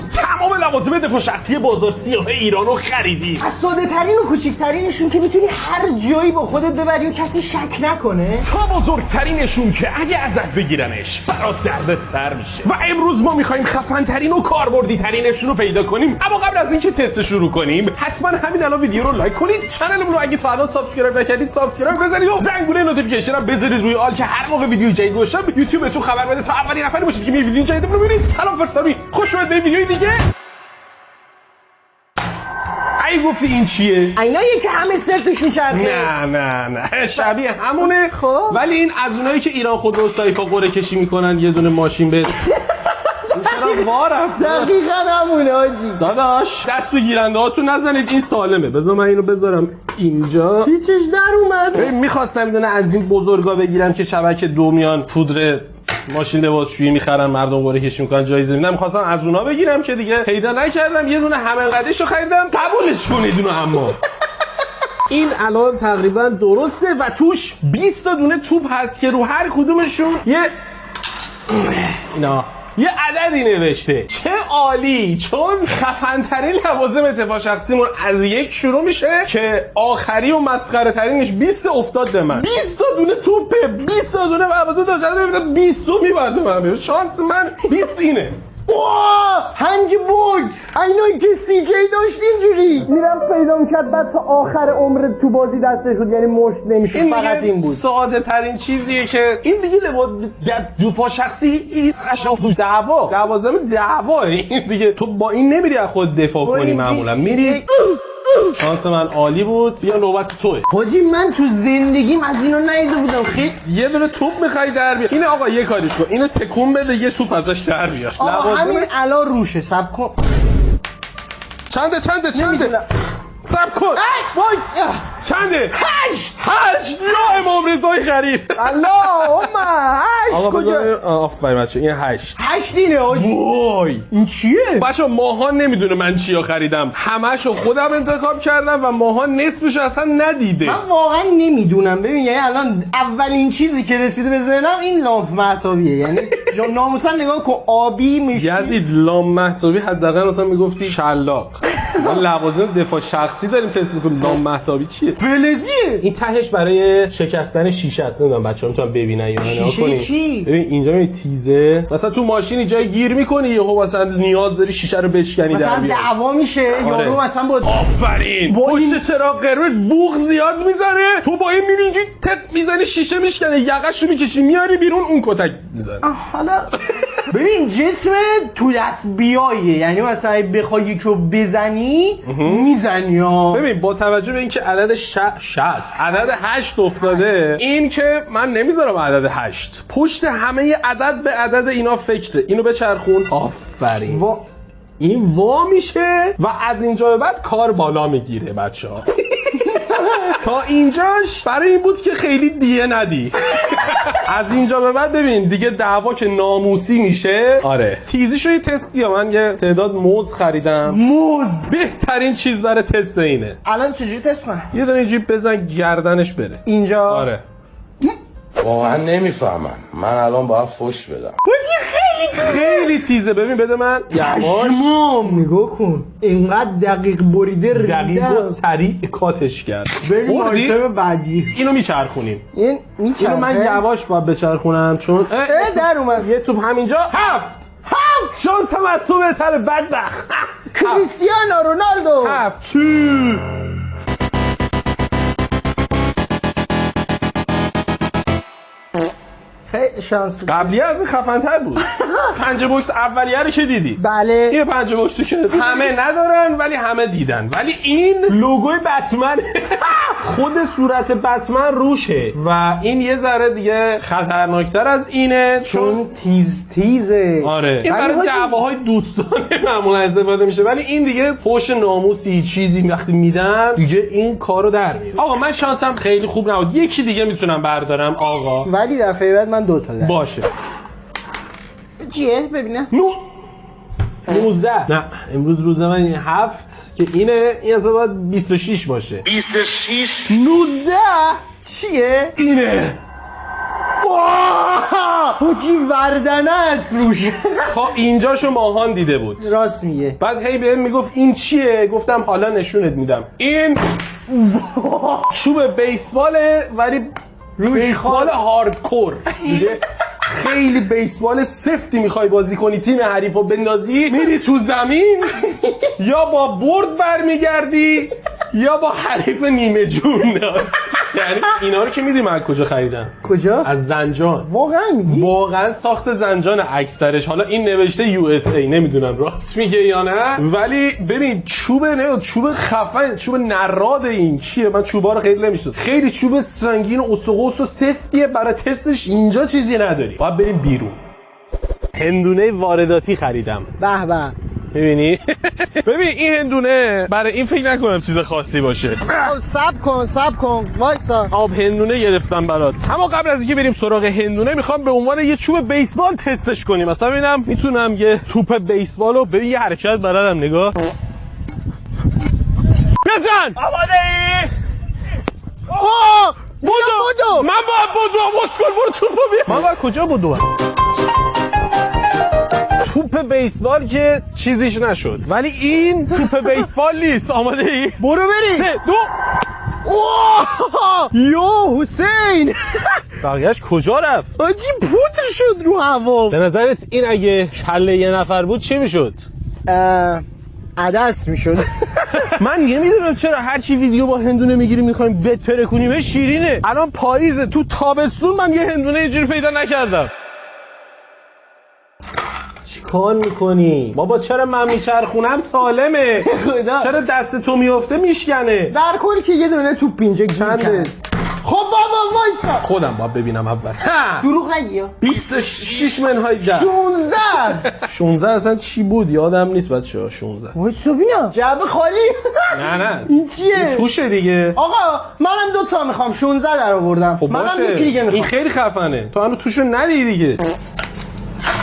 امروز تمام لوازم دفاع شخصی بازار سیاه ایران رو خریدیم. از ساده ترین و کوچیک‌ترینشون که میتونی هر جایی با خودت ببری و کسی شک نکنه تا بزرگترینشون که اگه ازت بگیرنش برات درد سر میشه. و امروز ما میخوایم خفن ترین و کاربردی ترینشون رو پیدا کنیم. اما قبل از اینکه تست شروع کنیم حتما همین الان ویدیو رو لایک کنید، چنلمون رو اگه تا الان سابسکرایب نکردید سابسکرایب بزنید و زنگوله نوتیفیکیشن هم بذارید روی آل که هر موقع ویدیو جدید گذاشتم یوتیوب بهتون خبر بده تا اولین نفری باشید که ویدیو جدیدمون رو ببینید. سلام فرستامی، خوش اومدید به ویدیوی دیگه. ای گفتی این چیه؟ اینایی که همستر توش میچرخه. نه شبیه همونه. خب ولی این از اونایی که ایران خودرو تایپا قرعه کشی میکنن یه دونه ماشین به چرا وارفت؟ دقیقا همونه حاجی. داداش دست به گیرنده هاتون نزنید، این سالمه. بذار من اینو بذارم اینجا. هیچش در اومد. میخواستم میدونه از این بزرگا بگیرم که شبکه دو میان پودر ماشین لباسشویی میخرن مردم قرعه کشی میکنن جایزه میدن. میخواستم از اونا بگیرم که دیگه پیدا نکردم. یه دونه همانقدرشو خریدم. قبولش کنید اونو. اما این الان تقریبا درسته و توش 20 تا دونه توپ هست که رو هر کدومشون یه عددی نوشته. چه عالی، چون خفن ترین لوازم دفاع شخصیمون از یک شروع میشه که آخری و مسخره ترینش 20 افتاد به من. 20 تا دونه توپه، 20 تا دونه لوازم داشتم، 20 تا میبرد به من. شانس من 20 اینه. هنج بود اینایی که سی جی داشت اینجوری میرم پیدا میکرد بعد تا آخر عمر تو بازی دستش شد، یعنی مشت نمیشد. فقط این بود. ساده ترین چیزیه که این دیگه دفاع شخصی ایست لوازم دعوا. این دیگه تو با این نمیری از خود دفاع کنی، معمولا میری. شانس من عالی بود. یا نوبت توه. حاجی من تو زندگیم از اینو ندیده بودم. خیلی یه دونه توپ میخوای در بیار. اینه آقا یه کاریش کن، اینو تکون بده یه توپ ازش در بیار. آقا همین الان روشه. سب کن. چنده سب کن. وای چنده؟ 8 یا امام رضای غریب. اللهم 8 کجا؟ آفرین بچه، این 8 اینه حاجی. وای این چیه؟ بچه ماهان نمیدونه من چیا خریدم. همشو خودم انتخاب کردم و ماهان نصفش اصلا ندیده. من واقعا نمیدونم. ببین یعنی الان اولین چیزی که رسیده به ذهنم این لامپ مهتابیه. یعنی ناموسا نگاه کن آبی میشه. یزید لامپ مهتابی حداقل مثلا میگفتی شلاق. ما لوازم دفاع شخصی داریم تست میکنیم. لامپ مهتابی چیه؟ فلزیه. این تهش برای شکستن شیشه است. نمیدونم بچه‌ها میتونن ببینن یا نه. شیشه چی؟ ببین اینجا می تیزه. مثلا تو ماشین جای گیر میکنی یهو مثلا نیاز داری شیشه رو بشکنی در بیاری. مثلا دعوا میشه یارو مثلا با آفرین پشت چراغ قرمز بوق زیاد میزنه، تو با این میری اینجوری تق میزنی شیشه میشکنه، یقه‌شو میکشی میاری بیرون اون کتک میزنه. حالا ببین جسم تو دست بیاییه، یعنی مثلا بخوای یکو بزنی میزنی ها. ببین با توجه به اینکه عدد 60 عدد 8 افتاده، این که من نمیذارم عدد 8 پشت همه عدد به عدد اینا فکره. اینو بچرخون. آفرین. این وا میشه و از اینجا به بعد کار بالا میگیره بچه‌ها. تا اینجاش برای این بود که خیلی دیه ندی. از اینجا به بعد ببین دیگه دعوا که ناموسی میشه. آره تیزیشو یه تست بیا. من یه تعداد موز خریدم. موز بهترین چیز برای تست اینه. الان چجوری تست کنم؟ یه دونه اینجوری بزن گردنش بره اینجا. آره واقعا نمیفهمم. من الان باید فوش بدم. خیلی تیزه. ببین بده من یواش. پشمام نگاه کن اینقدر دقیق بریده دقیق و سریع کاتش کرد. بریم آیتم بعدی. اینو میچرخونیم. این میچرخه. اینو من یواش باید بچرخونم چون در اومد یه توپ همینجا. 7 شانس هم از تو بهتره بدبخت. کریستیانو رونالدو. 7 خیلی شانس. قبلی از این خفن‌تر بود. 5 بوکس اولیه رو که دیدی. بله. این 5 بوکسی که همه ندارن ولی همه دیدن. ولی این لوگوی بتمن. خود صورت بتمن روشه و این یه ذره دیگه خطرناکتر از اینه چون تیزه. آره این برای دعواهای دوستانه معمولا استفاده میشه، ولی این دیگه فوش ناموسی چیزی وقتی میدن دیگه این کارو در میاره. آقا من شانسم خیلی خوب نبود. یکی دیگه میتونم بردارم آقا، ولی دفعه بعد من 2 تا دارم. باشه. چیه ببینم؟ 19. نه امروز روز من 7 که اینه. این اصلا باید 26 باشه. 26 19 چیه؟ اینه. حاجی وردنه است روش. تا اینجاشو ماهان دیده بود. راست میگه. بعد هی بهم میگفت این چیه؟ گفتم حالا نشونت میدم. این چوب بیسباله ولی بیسبال هاردکور. دیگه خیلی بیسبال سفتی میخوای بازی کنی، تیم حریفو بندازی، میری تو زمین یا با برد برمیگردی یا با حریف نیمه جون. یعنی اینا رو که میدونی من کجا خریدم؟ کجا؟ از زنجان. واقعا میگی؟ واقعا ساخت زنجان اکثرش. حالا این نوشته USA، نمیدونم راست میگه یا نه، ولی ببین چوب خفن، چوب نراد. این چیه؟ من چوبا رو خیلی نمیشناسم. خیلی چوب سنگین و اسقوس و سفتیه. برای تستش اینجا چیزی نداری، باید بریم بیرون. هندونه وارداتی خریدم. به به. ببینی؟ ببین این هندونه برای این فکر نکنم چیز خاصی باشه. سب کن وایسا. آب هندونه گرفتم برات. اما قبل از اینکه بریم سراغ هندونه میخوام به عنوان یه چوب بیسبال تستش کنیم. مثلا ببینم میتونم یه توپ بیسبال رو به یه حرکت بلدم. نگاه بزن. آماده ای؟ بدو. من باید بدو. مسکل برو توپو بیا. من باید کجا بدو؟ توپ بیسبال که چیزیش نشد، ولی این توپ بیسبال نیست. آماده ای؟ برو بریم. 3 2 یو حسین. بقیهش کجا رفت؟ آجی پودر شد رو هوا. به نظرت این اگه کله یه نفر بود چی میشد؟ عدس میشد. من نمیدونم چرا هرچی ویدیو با هندونه میگیریم میخوایم بتره کنیم. شیرینه. الان پاییزه، تو تابستون من یه هندونه اینجوری پیدا نکردم. چیکار میکنی؟ بابا چرا من میچرخونم سالمه. خدا. چرا دست تو میفته میشکنه؟ در کنی که یه دونه توپ اینجا چنده؟ خب بابا وایسا. خودم باید ببینم اول. دروغ نگی. 26 منهای 10. 16. 16 اصلا چی بود یادم نیست بچه‌ها. 16 وایسا ببینم. جعبه خالی. نه این چیه؟ توشه دیگه. آقا منم 2 تا میخوام. 16 در آوردم. خب منم باشه. یکی دیگه این میخوام. خیلی خفنه. تو هنوز توشو ندیدی دیگه.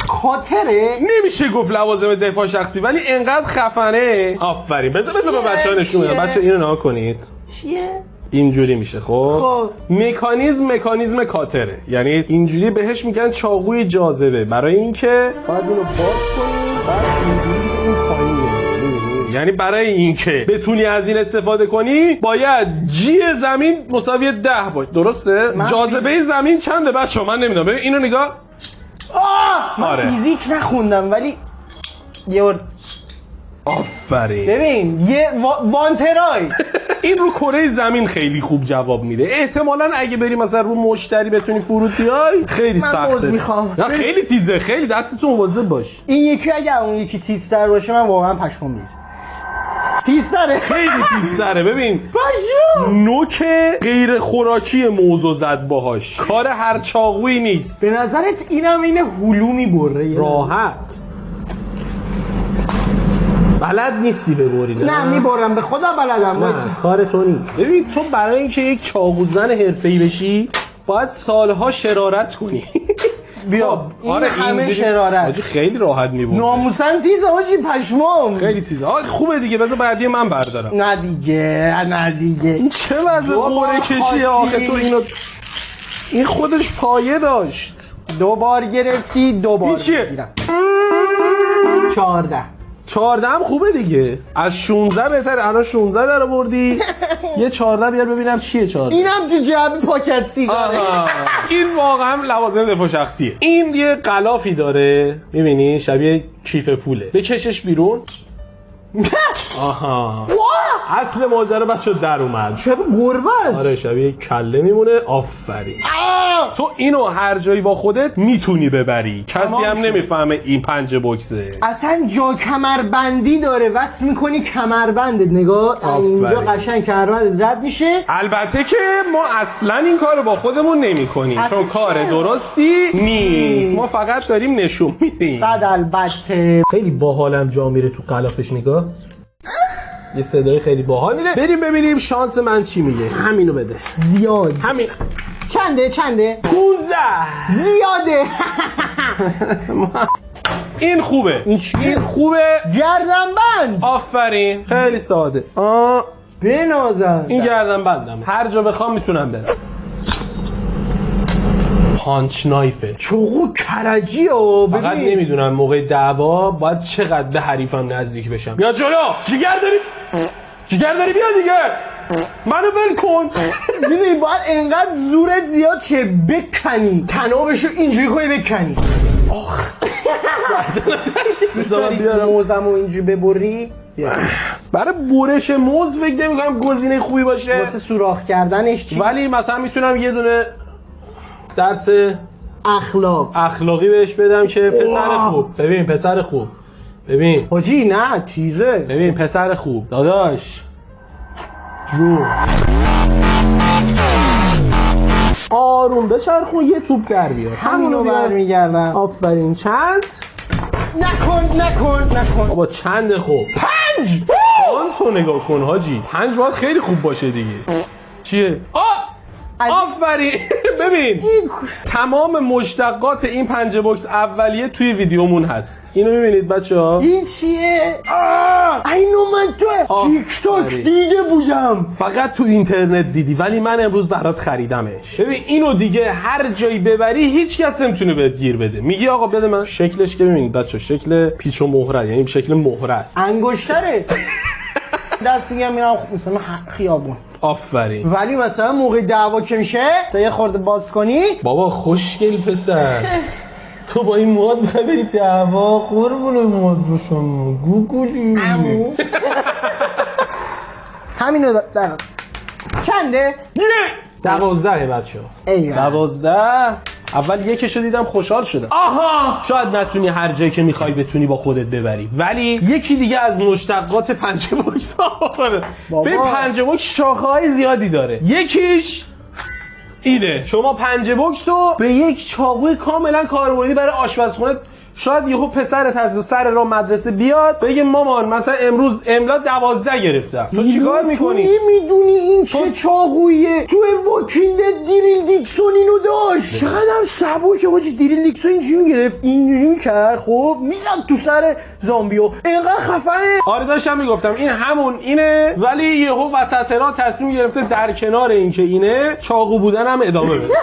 خاطره. نمیشه گفت لوازم دفاع شخصی، ولی انقدر خفنه. آفرین. بذار به بچه‌ها نشون بدم. بچه‌ها اینو نگاه کنید. چیه؟ اینجوری میشه. خب مکانیزم کاتره. یعنی اینجوری بهش میگن چاقوی جاذبه. برای اینکه باید اونو باز کنی، بعد اینجوری این پایین میاد. یعنی برای اینکه بتونی از این استفاده کنی باید جی زمین مساوی 10 باشه. درسته؟ جاذبه زمین چنده بچه‌ها؟ من نمیدونم. ببین اینو نگاه. من فیزیک نخوندم ولی یه آفرین. ببین یه وانترای. این رو کره زمین خیلی خوب جواب میده. احتمالاً اگه بری مثلا رو مشتری بتونی فرود بیای خیلی سخته. من میخوام. نه خیلی تیزه. خیلی دستتون مواظب باش. این یکی اگه اون یکی تیزتر باشه من واقعا پشمام میریزه. تیزتره. خیلی تیزتره. ببین پشمام. نوک غیر خوراکی موضوع زد باهاش. کار هر چاقویی نیست. به نظرت اینم این هلو میبره؟ راحت. بلد نیستی ببری؟ نه میبرم به خدا بلدم. نه کار تو نیست. ببین تو برای اینکه یک چاقوزن حرفه‌ای بشی باید سالها شرارت کنی. بیا این همه شرارت. حاجی خیلی راحت میبره. ناموسن تیزه حاجی پشمام. خیلی تیزه. خوبه دیگه. بذار بعدی من بردارم. نه دیگه. این چه وضع قوره کشیه آخه تو اینو. این خودش پایه داشت. 2 بار گرفتی 2 بار. این چیه؟ میگیرم. 14 هم خوبه دیگه. از 16 بهتره. الان 16 در آوردی. یه 14 بیار ببینم چیه 14. اینم تو جعبه پاکت سیگاره. این واقعا لوازم دفاع شخصیه. این یه غلافی داره. میبینی شبیه کیف پوله. بکشش بیرون. آها. اصل ماجرا بچه در اومد. شبیه گربه است. آره شبیه کله میمونه. آفرین. تو اینو هر جایی با خودت میتونی ببری. کسی هم نمیفهمه این پنجه بوکسه. اصلا جا کمربندی داره. وصل میکنی کمربندت. نگاه اینجا قشنگ کمربندت رد میشه. البته که ما اصلا این کارو با خودمون نمی‌کنیم چون کار درستی نیست. ما فقط داریم نشون میدیم. البته خیلی باحالم جا میره تو غلافش. نگاه یه صدای خیلی باحال میده. بریم ببینیم شانس من چی میگه. همینو بده. زیاد. همین. چنده 15. زیاده. این خوبه. این خوبه. گردنبند. آفرین. خیلی ساده. بنازم. این گردنبندم. هر جا بخوام میتونم برم. پانچ نایفه. چاقو کرجی ها. فقط نمیدونم موقع دعوا باید چقدر به حریفم نزدیک بشم. بیا جلو. جیگر داری بیا دیگه. منو ول کن. میدونی باید انقدر زورت زیاد چه بکنی تنابشو اینجوری کنی بکنی. آخ دوست داری موزمو اینجوری ببری؟ برای برش موز فکر نمی‌کنم گزینه خوبی باشه واسه سوراخ کردنش چی؟ ولی مثلا میتونم یه دونه درس اخلاقی بهش بدم که پسر خوب. ببین پسر خوب. ببین حاجی نه تیزه. ببین پسر خوب داداش جون آروم بچرخون یه توپ در بیار. همینو برمیگردم. آفرین. چند؟ نکن بابا چند خوب؟ 5. آنسو نگاه کن حاجی. 5 باید خیلی خوب باشه دیگه. چیه؟ آفرین. ببین تمام مشتقات این پنجه بوکس اولیه توی ویدیومون هست. اینو میبینید بچه‌ها؟ این چیه؟ اینو من تو تیک تاک دیده بودم. فقط تو اینترنت دیدی ولی من امروز برات خریدمش. ببین اینو دیگه هر جایی ببری هیچ کس نمیتونه بهت گیر بده. میگی آقا بده من. شکلش که ببینید بچه‌ها شکل پیچ و مهره، یعنی شکل مهره است. انگشتره. دست میگم میرم مثلا خیابون. آفرین. ولی مثلا موقع دعوا که میشه تا یه خورده باز کنی بابا خوشگل پسر. تو با این مواد میخوای بری دعوا؟ قربون مواد بشم گوگلی. همینو در چنده؟ 12 بچه ها. 12. اول یکشو دیدم خوشحال شدم. آها شاید نتونی هر جایی که میخوای بتونی با خودت ببری ولی یکی دیگه از مشتقات پنجه بوکس آره. به پنجه بوکس شاخه‌های زیادی داره. یکیش اینه. شما پنجه بوکس رو به یک چاقوی کاملا کاربردی برای آشپزخونه. شاید یهو پسرت از سر راه مدرسه بیاد بگه مامان مثلا امروز املا 12 گرفتم. تو چیکار میکنی؟ تو نمیدونی این چه چاقویه؟ تو واکینگ دیریل دیکسون اینو داشت. چقدر سبکه حاجی. دیریل دیکسون اینجوری میگرفت اینجوری میکرد خب میزد تو سر زامبیو. اینقدر خفنه. آره داشتم میگفتم این همون اینه ولی یهو وسط راه تصمیم گرفته در کنار این که اینه چاقو بودن هم ادامه بده.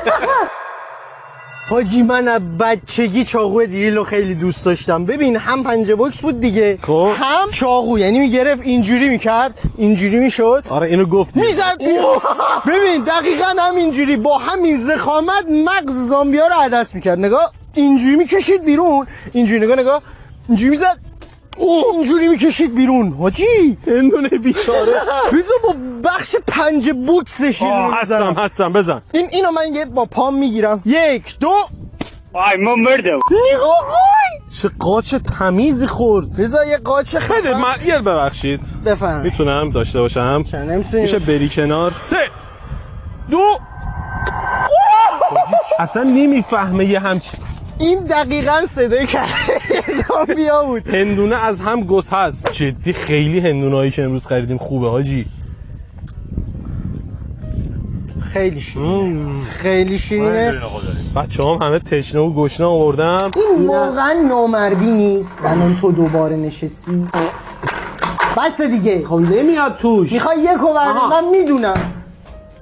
حاجی من از بچگی چاقو دیریل رو خیلی دوست داشتم. ببین هم پنجه بوکس بود دیگه خب. هم چاقو، یعنی میگرفت اینجوری میکرد اینجوری میشد. آره اینو گفتی. میزد. ببین دقیقاً همینجوری با همین ضخامت مغز زامبیا رو عدس میکرد. نگاه اینجوری میکشید بیرون. اینجوری نگاه اینجوری میزد اینجوری میکشید بیرون. حاجی اندونه بیچاره. بذار با بخش پنجه بوکسش هستم بزن. اینو من یه با پام میگیرم. 1 2 آی ما مردم. نگاه کن چه قاچ تمیزی خورد. بذار یه قاچ بده من یه ببخشید. بفهم. میتونم داشته باشم؟ نمیتونی. میشه بری کنار. 3 2 اصلا نمیفهمه یه همچین. این دقیقاً صدای که زامبیا بود. هندونه از هم گس هست. جدی خیلی هندونهایی که امروز خریدیم خوبه حاجی. خیلی شیرینه. خیلی شیرینه. بچه‌هام همه تشنه و گشنه آوردم. این واقعا نامردی نیست. الان تو دوباره نشستی. بس دیگه. خب نمیاد توش. میخوای یکو بردم من میدونم.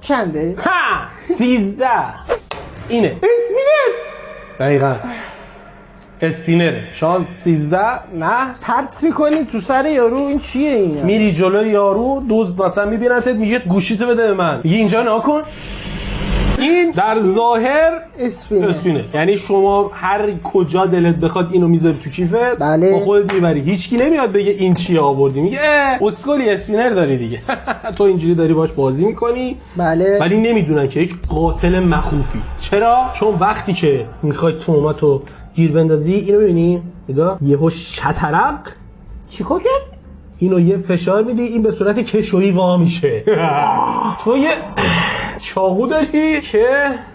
چنده؟ ها 13. اینه. اسپینر. دقیقاً. اسپینره. شانس 13 نه. پرت میکنی تو سر یارو. این چیه این؟ میری جلوی یارو دوست مثلا میبینتت میگه گوشیتو بده به من. میگه اینجا نگاه کن. این در ظاهر اسپینه. یعنی شما هر کجا دلت بخواد اینو میذاری تو کیفت. بله. با خودت میبری. هیچکی نمیاد بگه این چیه آوردی. میگه اسکلی اسپینر داری دیگه. تو اینجوری داری باش بازی میکنی. بله. ولی نمیدونن که یک قاتل مخوفی. چرا؟ چون وقتی که میخوای توماتو گیر بندازی اینو ببینی نگاه یهو شطرق چیکار کرد؟ اینو یه فشار میدی این به صورت کشویی وا میشه. تو یه چاقو داری که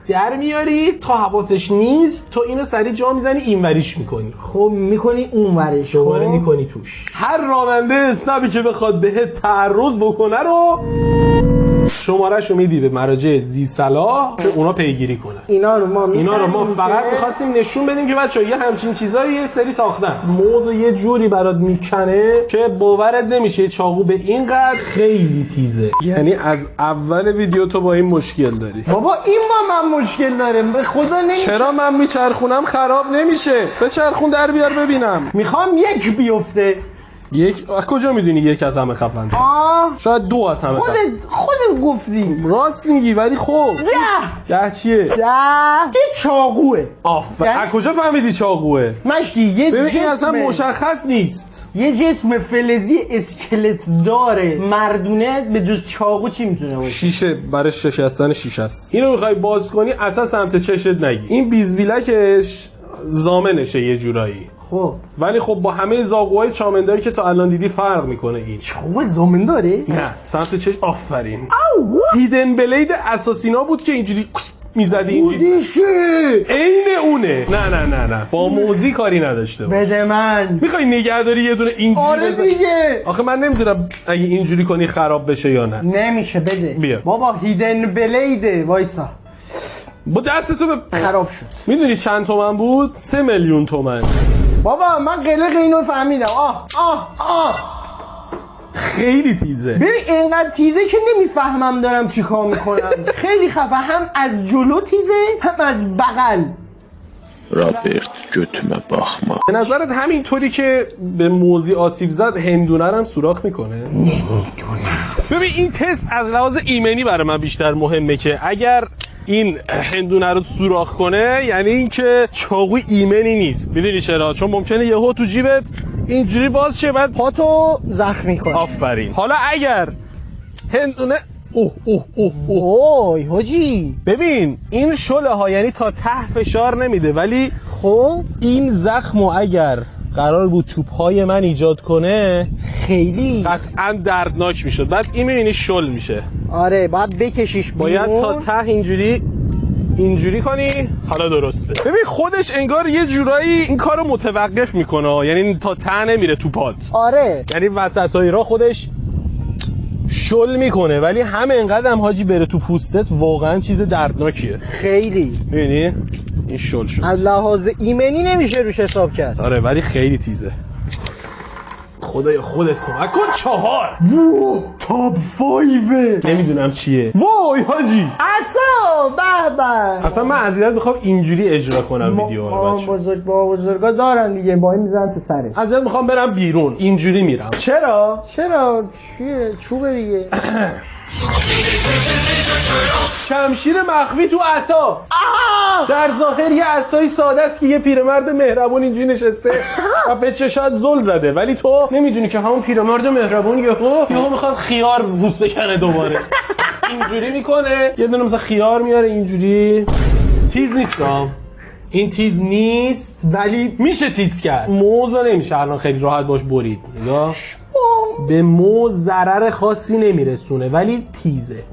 در میاری تا حواسش نیست تو اینو سریع جا میزنی اینوریش میکنی. خب میکنی اونورش دوباره میکنی توش. هر راننده اسنپی که بخواد بهت تعرض بکنه رو شمارهشو میدی به مراجع ذی صلاح که اونا پیگیری کنن. اینا رو ما فقط می‌خواستیم نشون بدیم که بچه‌ها یه همچین چیزایی یه سری ساختن. موز یه جوری برات میکنه که باورت نمیشه چاقو به این قدر خیلی تیزه. یعنی از اول ویدیو تو با این مشکل داری. بابا این با من مشکل داره، به خدا نمیشه. چرا من میچرخونم خراب نمیشه؟ بچرخون در بیار ببینم. میخوام یک بیفته. یک از کجا میدونی یک از همه خفن؟ شاید دو از همه خفن. خودت گفتی. راست میگی ولی خب 10 چیه؟ 10 یه چاقوه. آفرین. از کجا فهمیدی چاقوه؟ مشتی یه ببین جسم اصلا مشخص نیست. یه جسم فلزی اسکلت داره مردونه به جز چاقو چی میتونه باشه؟ شیشه برای شکستن شیشه است. اینو میخوای باز کنی اصلا سمت چشت نگی. این بیزبیلکش زامنشه یه جورایی. خب ولی خب با همه زاغوهای چامنداری که تا الان دیدی فرق میکنه این. چاقو زامن داره؟ نه سمت چش. آفرین. هیدن بلید اساسینا بود که اینجوری میزدی اینجوری. بودیشه عین اونه. نه با موزی کاری نداشته باش. بده من. میخوای نگهداری یه دونه اینجوری آره دیگه. آخه من نمیدونم اگه اینجوری کنی خراب بشه یا نه. نمیشه بده. بیا. بابا هیدن بلیده وایسا. با دستتو خراب شد. میدونی چند تومن بود؟ 3 میلیون تومن. بابا من قلق اینو فهمیدم. خیلی تیزه. ببین اینقدر تیزه که نمیفهمم دارم چی کار میکنم. خیلی خفه، هم از جلو تیزه هم از بغل. رابرت götüme bakma. به نظرت همینطوری که به موزی آسیب زد هندونه رو هم سوراخ میکنه؟ نمیدونم. ببین این تست از لحاظ ایمنی برای من بیشتر مهمه که اگر این هندونه رو سوراخ کنه یعنی اینکه چاقوی ایمنی نیست. میدونی چرا؟ چون ممکنه یهو تو جیبت اینجوری باز شه بعد پاتو زخمی کنه. آفرین. حالا اگر هندونه اوه حاجی ببین این شله ها یعنی تا ته فشار نمیده ولی خب این زخمو اگر قرار بود تو پای من ایجاد کنه خیلی قطعا دردناک میشد. بعد این میبینی شل میشه. آره باید بکشیش بیرون. باید تا ته اینجوری کنی. حالا درسته. ببین خودش انگار یه جورایی این کارو متوقف میکنه، یعنی تا ته نمیره تو پات. آره یعنی وسطای راه خودش شل میکنه ولی همه انقدر هم حاجی بره تو پوستت واقعا چیز دردناکیه. خیلی میبینی این شل شد. از لحاظ ایمنی نمیشه روش حساب کرد. آره ولی خیلی تیزه. خدایا خودت کمک کن. 4 تاپ 5 نمیدونم چیه. وای حاجی اصلا به اصلا من عزیزت میخوام اینجوری اجرا کنم ویدیو رو. با بزرگا دارن دیگه، با این میزنن تو سرش. عزیزت میخوام برم بیرون اینجوری میرم. چرا چیه چوبه دیگه. شمشیر مخفی تو عصا. در ظاهر یه عصای ساده است که یه پیرمرد مهربون اینجوری نشسته و به چشات زل زده ولی تو نمیدونی که همون پیرمرد مهربون یهو میخواد خیار بوس بکنه دوباره. اینجوری میکنه یه دونه مثلا خیار میاره اینجوری. تیز نیست این تیز نیست ولی میشه تیز کرد. موزو نمیشه الان خیلی راحت باش برید. نگاه به موز ضرر خاصی نمیرسونه ولی تیزه.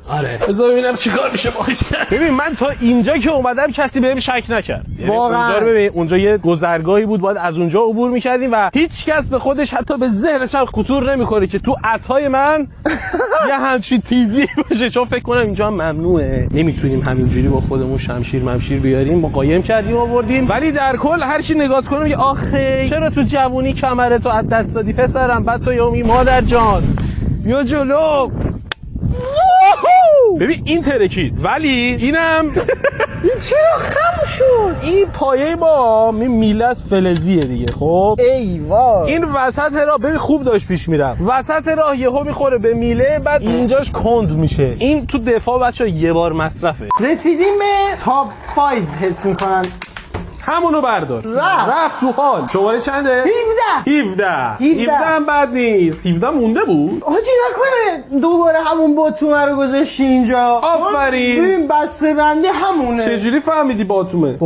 آره بذار ببینم چیکار میشه باهاش کرد. ببین من تا اینجا که اومدم کسی بهم شک نکرد. واقعا اونجا رو ببین اونجا یه گذرگاهی بود باید از اونجا عبور می‌کردیم و هیچ کس به خودش حتی به ذهنش هم خطور نمی‌کنه که تو عصای من یه همچین تیزی باشه. چون فکر کنم اینجا هم ممنوعه. نمیتونیم همینجوری با خودمون شمشیر بیاریم. ما قایم کردیم آوردیم ولی در کل هر چی نگاه کنم یه آخه چرا تو جوونی کمرتو از دست دادی پسرم؟ بعد تو یومی مادر جان بیا جلو. ببین این ترکید ولی اینم این چرا خم شد؟ این پایه ما میله فلزیه دیگه. خب ای وای این وسط راه ببین خوب داشت پیش میرم. وسط راه یهو میخوره به میله بعد اینجاش کند میشه. این تو دفاع بچا یه بار مصرفه. رسیدیم به تاپ 5 حس میکنن. همونو بردار. رفت تو حال. شماره چنده؟ 17 هم بد نیست. 17 مونده بود. حاجی نکنه دوباره همون باتومه رو گذاشتی اینجا. آفرین. ببین بسته بندی همونه. چجوری فهمیدی باتومه؟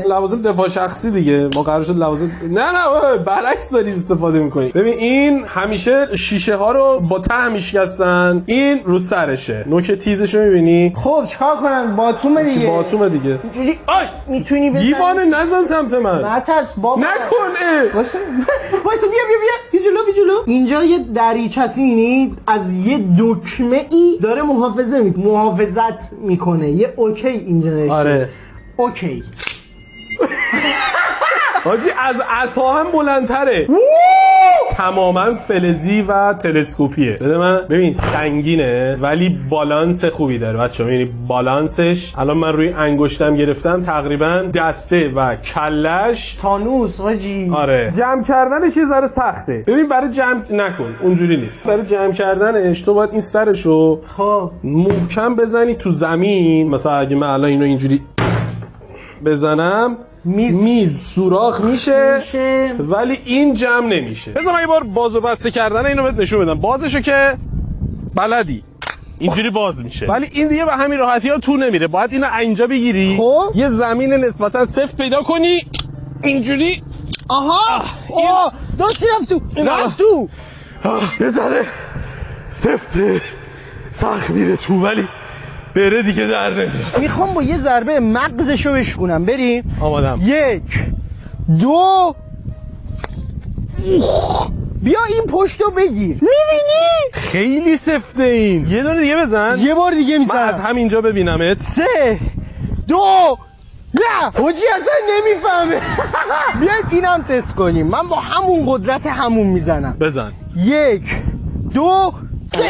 لوازم دفاع شخصی دیگه. ما قرار شد لوازم نه برعکس داری استفاده میکنی. ببین این همیشه شیشه ها رو با ته میشکستن. این رو سرشه. نوک تیزشو میبینی؟ خب چیکار کنن؟ باتومه دیگه. اینجوری میتونی بزنی. دیوانه نزن نزن سمت من. نترس بابا. نکن. واسه بیا بی جلو. اینجا یه دریچه هست می‌بینید از یه دکمه ای داره محافظت میکنه. یه اوکی اینجا نوشته. آره. اوکی. حاجی از عصا هم بلندتره. تماما فلزی و تلسکوپیه. بده من. ببین سنگینه ولی بالانس خوبی داره بچه‌ها. یعنی بالانسش الان من روی انگشتم گرفتم تقریبا دسته و کلش تانوس حاجی. آره. جمع کردنش یه ذره سخته. ببین برای جمع نکن اونجوری نیست. برای جمع کردنش تو باید این سرشو خب محکم بزنی تو زمین. مثلا اگه من الان اینو اینجوری بزنم میز سوراخ میشه ولی این جمع نمیشه. بذار من یه بار باز و بسته کردن اینو بهت نشون بدم. بازشو که بلدی اینجوری باز میشه ولی این دیگه به همین راحتی ها تو نمیره. باید اینو اینجا بگیری. خب یه زمین نسبتا سفت پیدا کنی اینجوری. آها داشتی رفت تو. بذاره سفته سخت میره تو ولی بره دیگه در نمیاد. میخوام با یه ضربه مغزشو بشکنم. بریم. آمادم. 1 2 بیا این پشتو بگیر. میبینی؟ خیلی سفته این. یه دونه دیگه بزن. یه بار دیگه من میزنم. از همینجا ببینمت. 3 2 نه حاجی اصلا نمیفهمه. بیاید اینم تست کنیم. من با همون قدرت همون میزنم. بزن. 1 2 3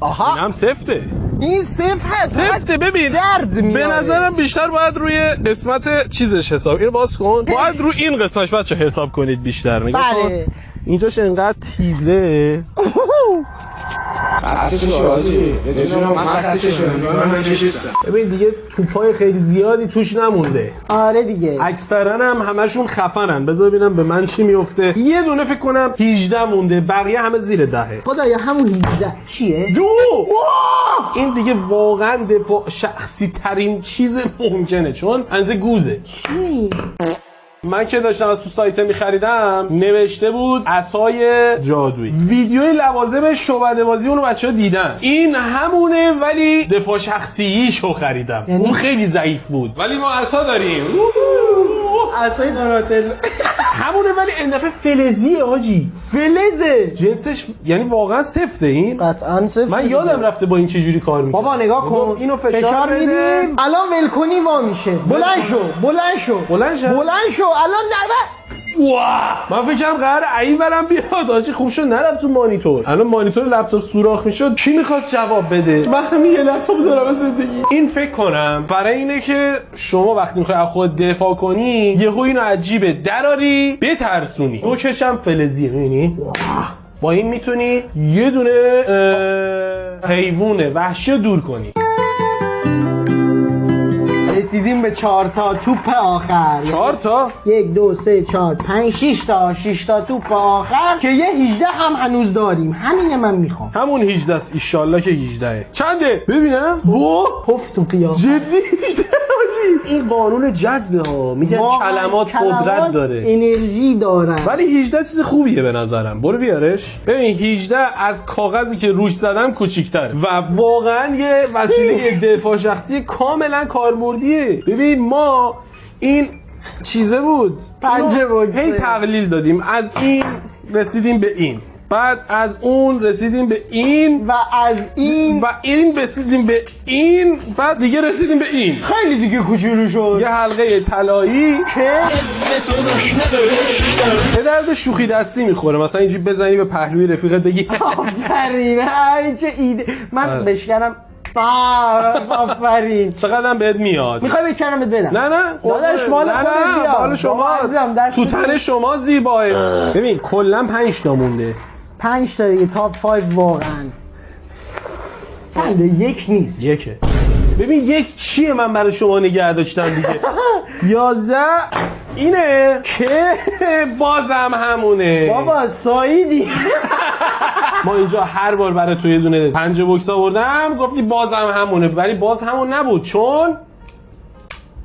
آها اینم سفته. این صفر هست. سفته. ببین درد میاره. به نظرم بیشتر باید روی قسمت چیزش حساب. اینو باز کن. باید روی این قسمتش بچه حساب کنید بیشتر. نگاه کن. بله. اینجاش انقدر تیزه. ببین دیگه توپای خیلی زیادی توش نمونده. آره دیگه. اکثرا هم همشون خفنن. بذار ببینم به من چی میفته. یه دونه فکر کنم 18 مونده. بقیه همه زیر 10. خدایا همون 18 چیه؟ 2 این دیگه واقعا دفاع شخصی ترین چیز ممکنه چون انزه گوزه. چی؟ من که داشتم از تو سایت می‌خریدم نوشته بود عصای جادویی. ویدیوی لوازم شعبده بازی اونو بچه‌ها دیدن. این همونه ولی دفاع شخصیشو خریدم. یعنی؟ اون خیلی ضعیف بود. ولی ما عصا داریم. عصای دوناتل همونه ولی این دفعه فلزیه حاجی. فلزه. جنسش یعنی واقعا سفته این. قطعاً صفر. من یادم رفته با این چجوری کار می‌کنه. بابا نگاه کن. اینو فشار بده. میدیم. الان ولکنی وا میشه. بلند شو. الان نه. من فکرم قرار عین برم بیاد. آجی خوب شد نرفت تو مانیتور. الان مانیتور لپتاپ سوراخ میشد. کی میخواد جواب بده؟ من همین یه لپتاپ دارم زندگی. این فکر کنم برای اینه که شما وقتی میخوای از خود دفاع کنی یهو اینو عجیبه دراری بترسونی. نوکشم فلزیه میبینی؟ با این میتونی یه دونه حیوان وحشی رو دور کنی. رسیدیم به 4 تا توپ آخر. 4 تا 1 2 3 4 5 6 تا توپ آخر که یه 18 هم هنوز داریم. همینه من میخوام. همون 18 است. ان شاءالله که 18 چنده ببینم. پف تو قیافه. جدی 18 حاجی. این قانون جذبه ها میگن کلمات قدرت داره. انرژی دارن. ولی 18 چیز خوبیه به نظرم. برو بیارش. ببین 18 از کاغذی که روش زدم کوچیک‌تره و واقعا یه وسیله دفاع شخصی کاملا کاربردیه. ببین ما این چیزه بود پنجه بود. هی تقلیل دادیم. از این رسیدیم به این. بعد از اون رسیدیم به این و از این و این رسیدیم به این. بعد دیگه رسیدیم به این. خیلی دیگه کوچولو شد. یه حلقه طلایی که به درد شوخی دستی میخوره. مثلا اینجوری بزنی به پهلوی رفیقت بگی آفرین. ای چه ایده. من بشکنم. آفرین. چقدر بهت میاد. میخوای بکنمت بدم؟ نه داداش مال خودت بیا. مال شما تو تن شما زیباه. ببین کلا 5 تا مونده. 5 تا دیگه تاپ 5 واقعا. چنده؟ یک نیست. یکه. ببین یک چیه من برای شما نگه داشتم دیگه. 11 اینه که بازم همونه. بابا سایدی. ما اینجا هر بار برای تو یه دونه 5 بوکس آوردم گفتی بازم همونه ولی باز همون نبود چون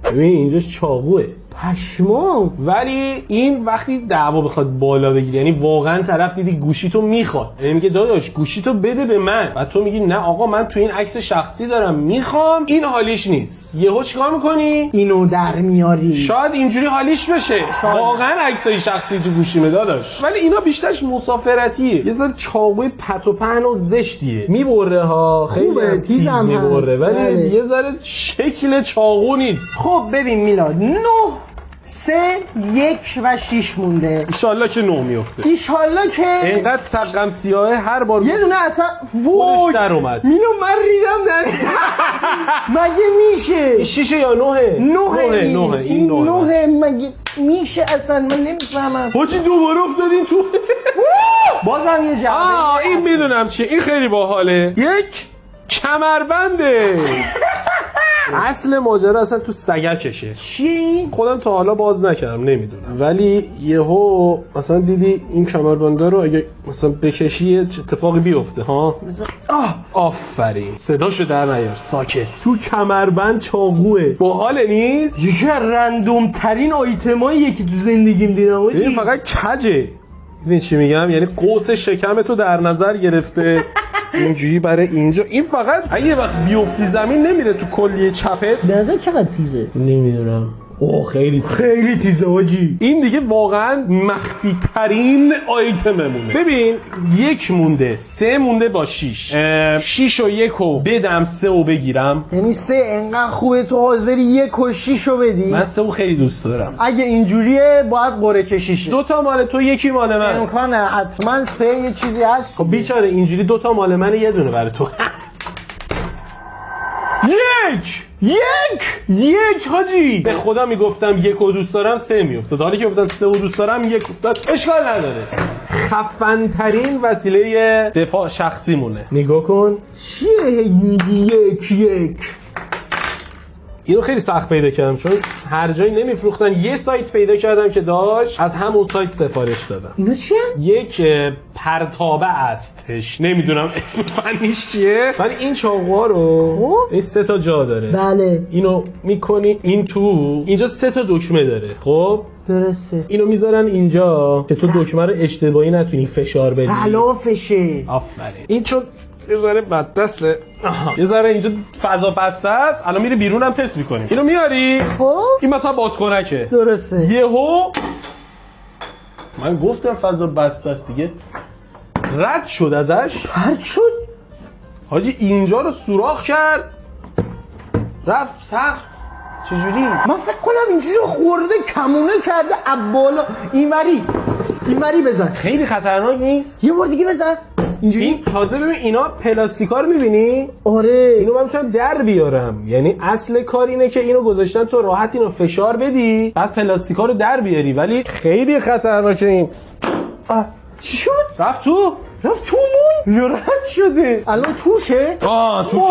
ببین اینجاش چاقوه. پشمام. ولی این وقتی دعوا بخواد بالا بگیره، یعنی واقعا طرف دیدی گوشیتو میخواد، یعنی میگه داداش گوشیتو بده به من، و تو میگی نه آقا من تو این عکس شخصی دارم میخوام، این حالیش نیست. یهو چیکار میکنی؟ اینو در میاری. شاید اینجوری حالیش بشه، واقعا عکسای شخصی تو گوشیمه داداش. ولی اینا بیشترش مسافرتیه، یه ذره چاقوی پت و پهن و زشتیه، میبره ها، خیلی تیز میبره، ولی یه ذره شکل چاقو نیست. خب ببین میلاد، 9 3 1 و 6 مونده. ایشالله که 9 میفته، ایشالله که اینقدر سقم سیاهه هر بار یه دونه اصلا خودش در اومد. اینو من ریدم در مگه میشه 6 یا 9؟ 9 این 9 مگه میشه اصلا؟ من نمیفهمم. حاجی دوباره افتادین تو. بازم یه جواب. این میدونم چیه، این خیلی باحاله، یک کمربنده. اصل ماجرا اصلا تو سگکشه. چی؟ خودم تا حالا باز نکردم نمیدونم، ولی یهو مثلا دیدی این کمربنده رو اگه مثلا بکشی چه اتفاقی بیفته ها. آفرین، صداشو در نیار، ساکت. تو کمربند چاقوه، باحال نیست؟ یکی از رندوم ترین آیتمایی که تو زندگیم دیدم. این فقط کجه. ببین چی میگم، یعنی قوس شکمتو در نظر گرفته اینجوری برای اینجا. این فقط اگه وقت بیفتی زمین نمیره تو کلیه چپت. به نظر چقدر تیزه؟ نمیدونم. اوه خیلی تیزه حاجی. این دیگه واقعا مخفی ترین آیتممونه. ببین 1 مونده، 3 مونده با 6. 6 و 1 رو بدم، 3 رو بگیرم. یعنی 3 انقدر خوبه تو حاضری 1 و 6 رو بدی؟ من 3 رو خیلی دوست دارم. اگه اینجوریه باید قرعه کشیشه. 2 تا مال تو، 1 مال من. امکانه حتما 3 یه چیزی هست. خب بیچاره اینجوری 2 تا مال من، یه دونه برای تو. یک حاجی، به خدا میگفتم 1 رو دوست دارم 3 میافتاد، حالی که گفتم 3 رو دوست دارم 1 افتاد. اشکال نداره، خفن ترین وسیله دفاع شخصی مونه. نگاه کن. چیه میگی 1 اینو خیلی سخت پیدا کردم چون هر جایی نمیفروختن. یه سایت پیدا کردم که داشت، از همون سایت سفارش دادم. اینا چیه؟ یک پرتابه هستش، نمیدونم اسم فنیش چیه، ولی این چاقوها رو این 3 تا جا داره. بله. اینو میکنی این تو، اینجا 3 تا دکمه داره. خب درسته. اینو میذارن اینجا که تو دکمه رو اشتباهی نتونی فشار بدی. غلافشه. آفرین. این چون یه ذره بددسته، یه ذره اینجا فضا بسته است، الان میره بیرون هم تست میکنیم. اینو میاری؟ خب این مثلا بادکنکه. درسته. یهو من گفتم فضا بسته است دیگه، رد شد ازش، پرت شد حاجی اینجا رو سوراخ کرد، رفت سقف. چجوری؟ من فکر کنم اینجوری خورده کمونه کرده ابالا. اینوری بزن. خیلی خطرناک نیست؟ یه بار دیگه بزن. اینجوری. این تازه ببین اینا پلاستیکا رو میبینی؟ آره. اینو من میتونم در بیارم، یعنی اصل کار اینه که اینو گذاشتن تو راحت اینو فشار بدی بعد پلاستیکا رو در بیاری، ولی خیلی خطرناکه این. چی شد؟ رفت تو یا رد شده. الان توشه؟ توشه.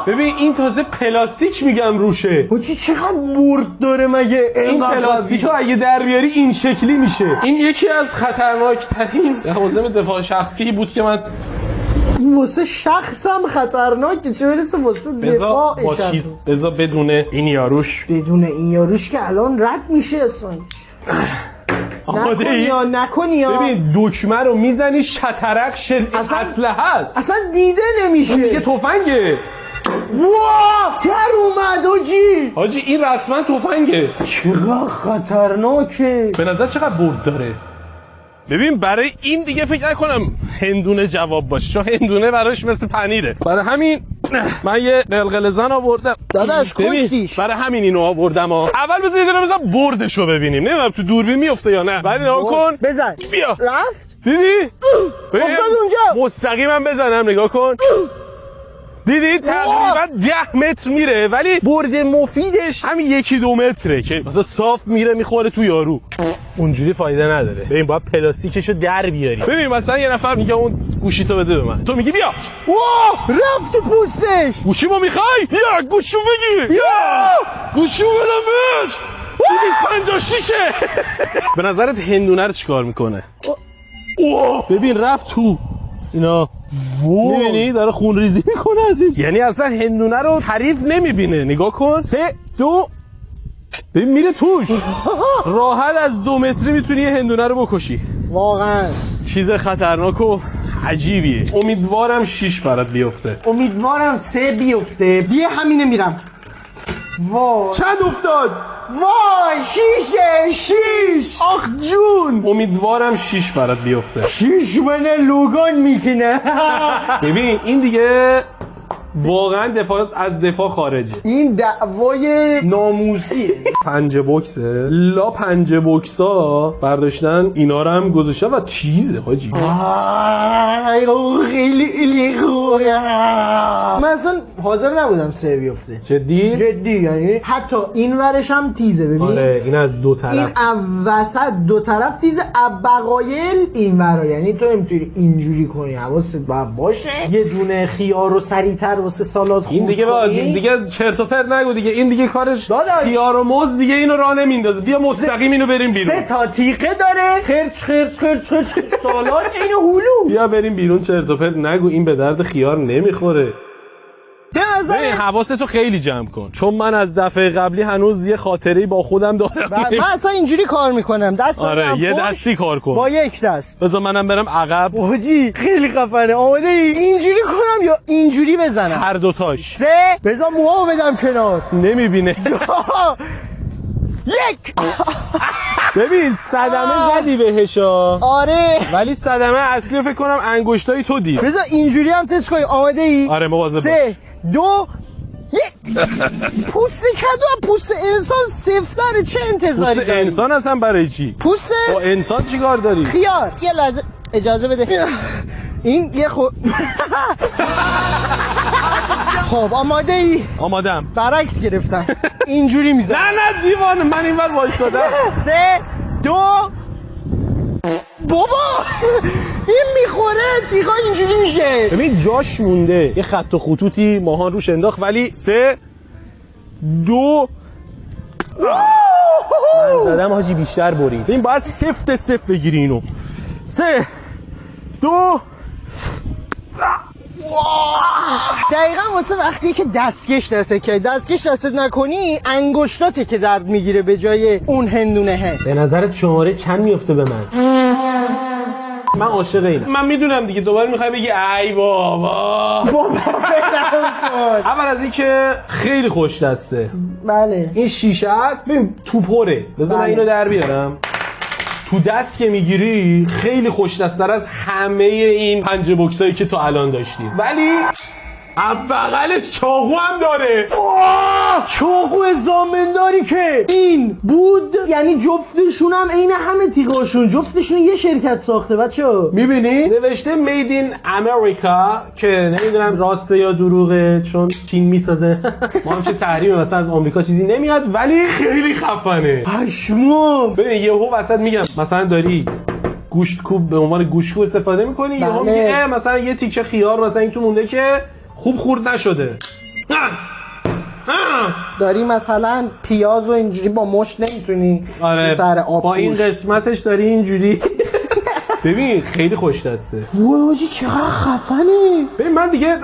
ببین این تازه پلاستیک میگم روشه. چی چقدر برد داره مگه؟ این پلاستیکا اگه در بیاری این شکلی میشه. این یکی از خطرناکترین لوازم دفاع شخصی بود که من این واسه شخصم خطرناکه، چه برسه واسه دفاع شخص. بذار بدون این یاروش. بدون این یاروش که الان رد میشه اصلا. نکنی یا ببین دکمه رو میزنی شطرق اسلحه هست، اصلا دیده نمیشه. دیگه تفنگه. واه در اومد حاجی این رسما تفنگه. چقدر خطرناکه. به نظر چقدر برد داره. ببین برای این دیگه فکر نکنم هندونه جواب باشه، چون هندونه براش مثل پنیره. برای همین من یه قلقل زن آوردم. داداش کشتیش. برای همین اینو آوردم اول بذار یه دونه بزن بردشو ببینیم، نمیدونم تو دوربین میفته یا نه. ولی نگاه کن. بزن. بیا. رفت. دیدی؟ افتاد اونجا. مستقیما بزنم، نگاه کن. دیدی تقریبا 10 متر میره، ولی برد مفیدش همین 1-2 متره که مثلا صاف میره میخوره تو یارو. اونجوری فایده نداره. ببین باید پلاستیکشو در بیاری. ببین مثلا یه نفر میگه اون گوشیتو بده به من، تو میگی بیا. واه رفت تو پوستش. گوشیمو میخوای؟ بیا گوشیمو بگیر. بیا گوشیمو بدم بهت. 256. به نظرت هندونه رو چیکار میکنه؟ ببین رفت تو اینا. میبینی داره خون ریزی میکنه از این، یعنی اصلا هندونه رو حریف نمیبینه. نگاه کن. 3 2 ببین میره توش. راحت از 2 متری میتونی یه هندونه رو بکشی. واقعا چیز خطرناک و عجیبیه. امیدوارم 6 برات بیفته. امیدوارم 3 بیفته. یه همینه میرم. وای چند افتاد؟ وای 6 آخ جون. امیدوارم 6 برات بیفته. 6 من لوگان میکنه. ببین این دیگه واقعا از دفاع خارجه. این دعوای ناموسی. پنجه بوکسه. لا پنجه بوکسا برداشتن اینا رو هم گذاشتن و تیزه حاجی. خیلی خوبه. من اصلا حاضر نبودم 3 بیفته. جدی یعنی حتی این ورش هم تیزه. ببین آره این از دو طرف. این وسط دو طرف تیزه. بقایل این ورا. یعنی تو نمیتونی اینجوری کنی. حواست باشه یه دونه خیار رو سریعتر واسه سالاد خورد این دیگه کنی. دیگه چرت و پرت نگو دیگه. این دیگه کارش داداش. خیار و موز دیگه اینو راه نمیندازه. بیا مستقیم اینو بریم بیرون. 3 تا تیقه داره. خرچ سالاد این هلو. بیا بریم بیرون. چرت و پرت نگو. این به درد خیار نمیخوره. ببین حواستو خیلی جمع کن چون من از دفعه قبلی هنوز یه خاطره‌ای با خودم دارم. من اصلا اینجوری کار میکنم. دست آره یه دستی کار کن. با یک دست. بذار منم برم عقب. حاجی خیلی خفنه. آماده ای اینجوری کنم یا اینجوری بزنم؟ هر دوتاش. 3 بذار موهامو بدم کنار. نمیبینه. 1 ببین صدمه زدی بهشا. آره ولی صدمه اصلی فکر کنم انگشتای تو دید. بذار اینجوری هم تست کنی. آماده ای؟ آره مواظب باش. 3 2 1 پوست کدو پوست انسان سفتره. چه انتظاری پوست داری؟ انسان اصلا برای چی؟ پوست با انسان چی کار داری؟ خیار. یه لحظه اجازه بده. این یه خب آماده ای؟ آمادم. برعکس گرفتم. اینجوری میزنم. نه دیوانه من اینور وایسادم. 3 2 بابا این میخوره. تیغا اینجوری میشه. ببین جاش مونده. یه خط و خطوطی ماهان روش انداخت ولی 3 2 من زدم حاجی بیشتر برید. ببین باید سفت بگیری اینو. 3 2 دقیقا واسه وقتی که دستکش دستت نکنی انگشتاته که درد میگیره به جای اون هندونه. به نظرت شماره چند میفته به من؟ من عاشق اینم. من میدونم دیگه دوباره میخوای بگی ای بابا. اول از این که خیلی خوش دسته. بله این شیشه است. ببین تو پره. بذار من اینو در بیارم. تو دست که میگیری خیلی خوش دست‌تر از همه این پنجه بوکسایی که تو الان داشتی. ولی بغلش چاقو هم داره. چاقو زامنداری که این بود. یعنی جفتشون هم عین همه تیغاشون. جفتشون یه شرکت ساخته بچه‌ها. میبینی؟ نوشته مید این امریکا که نمیدونم راسته یا دروغه چون چین میسازه. ما هم چه تحریم مثلا از آمریکا چیزی نمیاد ولی خیلی خفنه. پشمام. ببین یهو وسط میگم مثلا داری گوشت کوب به عنوان گوشت کوب استفاده میکنی. یهو میگه مثلا یه تیکه خیار مثلا این تو مونده که خوب خورد نشده. داری مثلا پیاز و اینجوری با مشت نمیتونی. آره سر آب با این قسمتش داری اینجوری. ببین خیلی خوش دسته. وای چقدر خفنه. ببین من دیگه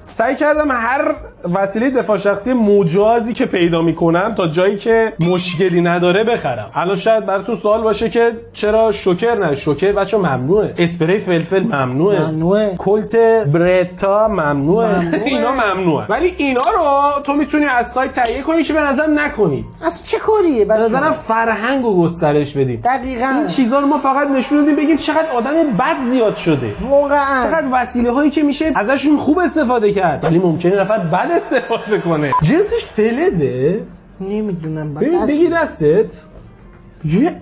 سعی کردم هر وسیله دفاع شخصی مجازی که پیدا میکنم تا جایی که مشکلی نداره بخرم. الان شاید براتون سوال باشه که چرا شوکر نه؟ شوکر بچا ممنوعه. اسپری فلفل ممنوعه. کلت برتا ممنوعه. اینا ممنوعه. ولی اینا رو تو میتونی از سایت تهیه کنی که به نظر نکنی. اصلا چه کاریه؟ به نظرم فرهنگو گسترش بدیم. دقیقاً. این چیزا رو ما فقط نشون بدیم بگیم چقدر آدم بد زیاد شده. واقعا. چقدر وسیله هایی که میشه ازشون خوب استفاده کرد ولی ممکنه نفر بد استفاده کنه. جنسش فلزه؟ نمیدونم. بگی دستت یه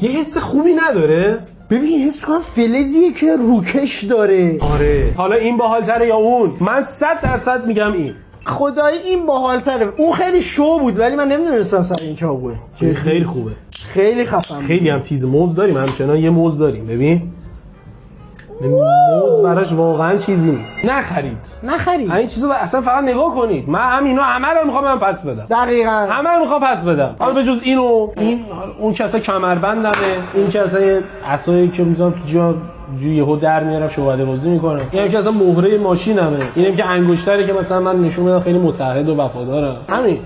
حس خوبی نداره. ببین حس کنم فلزیه که روکش داره. آره حالا این باحالتره یا اون؟ من 100% میگم این. خدایی این باحالتره. اون خیلی شو بود ولی من نمیدونستم سر این چاقوه. خیلی خوبه. خیلی خفن. خیلی هم تیز. موز داریم همچنان یه موز داریم. ببین موز براش واقعا چیزی نیست. نخرید. این چیزو اصلا فقط نگاه کنید. من همینو همه رو میخوام من پس بدم. دقیقاً. همه رو میخوام پس بدم. حالا به جز اینو اون که اصلا کمربندمه. این که اصلا عصایی که میذارم تو جیبم یهو در میارم شعبده بازی میکنم. اینم که اصلا مهره ماشینمه. اینم که انگشتری که مثلا من نشون بدم خیلی متعهد و وفادارم. همین.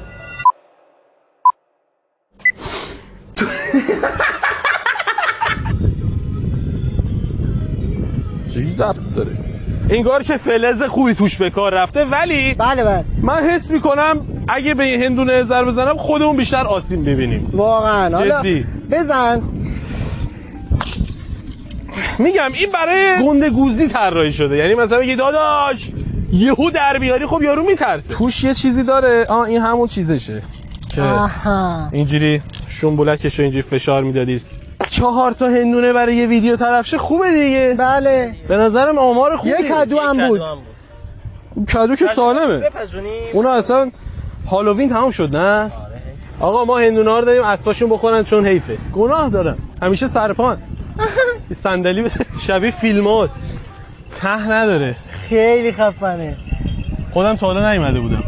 چی ضبط داره؟ انگار که فلز خوبی توش به کار رفته، ولی بله من حس میکنم اگه به این هندونه ضربه بزنم خودمون بیشتر آسیب میبینیم. واقعا. حالا جدی بزن. میگم این برای گندگوزی طراحی شده، یعنی مثلا یه داداش یهو در بیاری خب یارو میترسه. توش یه چیزی داره، این همون چیزشه که اینجوری شنبولکشو اینجوری فشار میدادی 4 تا هندونه برای یه ویدیو طرف شه. خوبه دیگه. بله به نظرم آمار خوبه. یه کدو هم بود. کدو که سالمه. اونا اصلا هالووین تمام شد نه؟ آقا ما هندونه ها رو داریم اسباشون بخورن چون حیفه. گناه دارن. همیشه سرپان. صندلی شبیه فیلماست. ته نداره. خیلی خفنه. خودم تا حالا نیومده بودم.